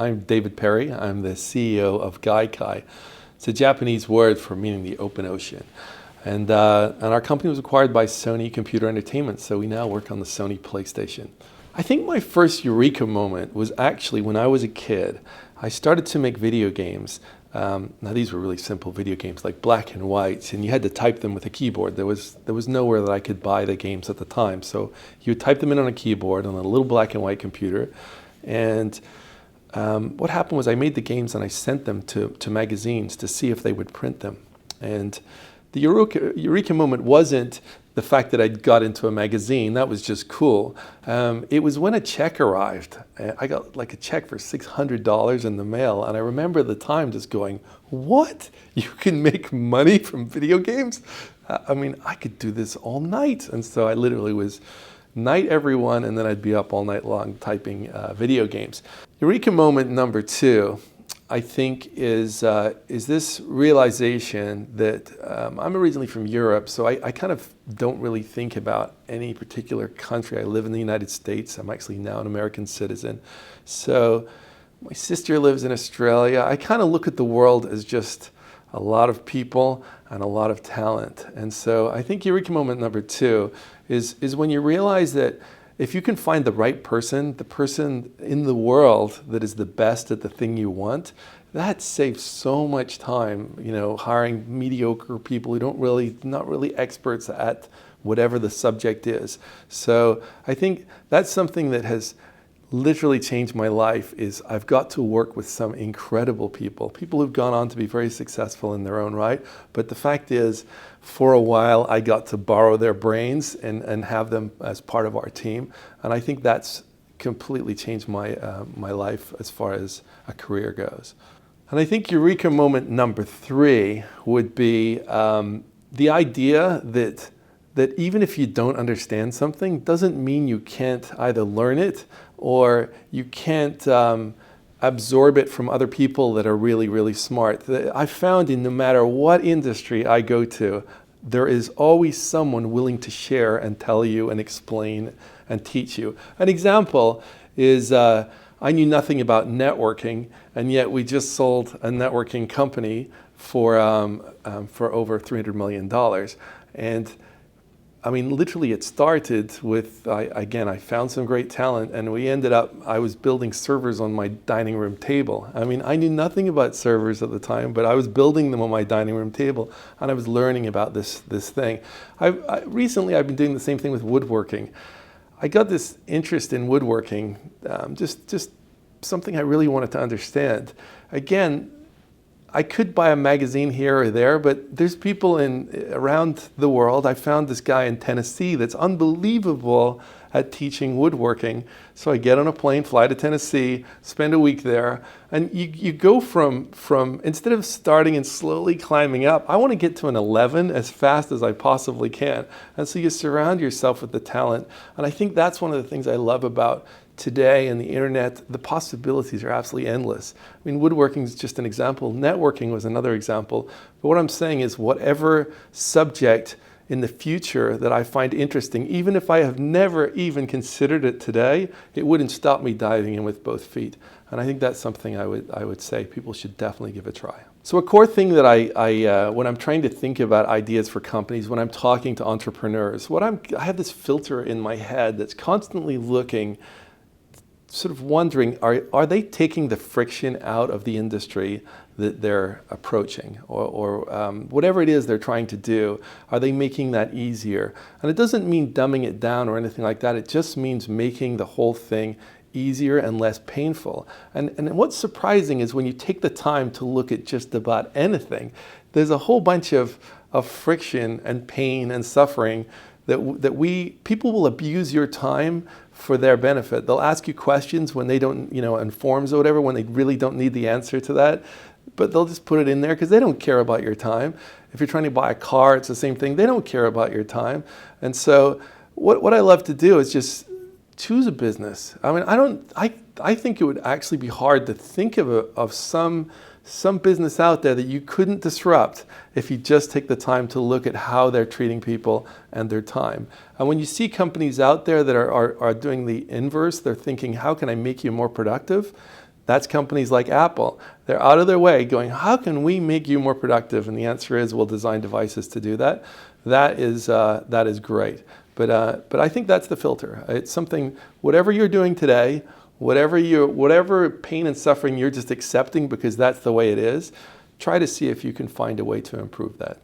I'm David Perry. I'm the CEO of Gaikai. It's a Japanese word for meaning the open ocean. And our company was acquired by Sony Computer Entertainment, so we now work on the Sony PlayStation. I think my first eureka moment was actually when I was a kid. I started to make video games. Now these were really simple video games like black and white, and you had to type them with a keyboard. There was nowhere that I could buy the games at the time. So you would type them in on a keyboard on a little black and white computer. And what happened was I made the games and I sent them to magazines to see if they would print them. And the eureka moment wasn't the fact that I got into a magazine. That was just cool. It was when a check arrived. I got like a check for $600 in the mail, and I remember at the time just going, what? You can make money from video games? I mean, I could do this all night. And so I literally was night everyone, and then I'd be up all night long typing video games. Eureka moment number two, I think, is this realization that I'm originally from Europe, so I kind of don't really think about any particular country. I live in the United States. I'm actually now an American citizen. So my sister lives in Australia. I kind of look at the world as just a lot of people and a lot of talent. And so I think eureka moment number two is when you realize that if you can find the right person, the person in the world that is the best at the thing you want, that saves so much time, hiring mediocre people who not really experts at whatever the subject is. So I think that's something that has literally changed my life. Is I've got to work with some incredible people who've gone on to be very successful in their own right. But the fact is, for a while, I got to borrow their brains and have them as part of our team. And I think that's completely changed my life as far as a career goes. And I think eureka moment number three would be the idea that even if you don't understand something, doesn't mean you can't either learn it or you can't absorb it from other people that are really, really smart. I found in no matter what industry I go to, there is always someone willing to share and tell you and explain and teach you. An example is I knew nothing about networking, and yet we just sold a networking company for over $300 million. And I mean, literally it started with, I found some great talent, and I was building servers on my dining room table. I mean, I knew nothing about servers at the time, but I was building them on my dining room table, and I was learning about this thing. Recently, I've been doing the same thing with woodworking. I got this interest in woodworking, just something I really wanted to understand. Again, I could buy a magazine here or there, but there's people around the world. I found this guy in Tennessee that's unbelievable at teaching woodworking. So I get on a plane, fly to Tennessee, spend a week there, and you go from instead of starting and slowly climbing up, I want to get to an 11 as fast as I possibly can. And so you surround yourself with the talent. And I think that's one of the things I love about today and the internet. The possibilities are absolutely endless. I mean, woodworking is just an example. Networking was another example. But what I'm saying is whatever subject in the future that I find interesting, even if I have never even considered it today, it wouldn't stop me diving in with both feet. And I think that's something I would say people should definitely give a try. So a core thing that I when I'm trying to think about ideas for companies, when I'm talking to entrepreneurs, I have this filter in my head that's constantly looking, sort of wondering, are they taking the friction out of the industry that they're approaching, or whatever it is they're trying to do, are they making that easier? And it doesn't mean dumbing it down or anything like that. It just means making the whole thing easier and less painful. And what's surprising is when you take the time to look at just about anything, there's a whole bunch of friction and pain and suffering that people will abuse your time for their benefit. They'll ask you questions when they don't, in forms or whatever, when they really don't need the answer to that. But they'll just put it in there because they don't care about your time. If you're trying to buy a car, it's the same thing. They don't care about your time. And so what I love to do is just choose a business. I mean, I think it would actually be hard to think of some business out there that you couldn't disrupt if you just take the time to look at how they're treating people and their time. And when you see companies out there that are doing the inverse, they're thinking, how can I make you more productive? That's companies like Apple. They're out of their way going, how can we make you more productive? And the answer is, we'll design devices to do that. That is great. But I think that's the filter. It's something, whatever you're doing today, whatever pain and suffering you're just accepting because that's the way it is, try to see if you can find a way to improve that.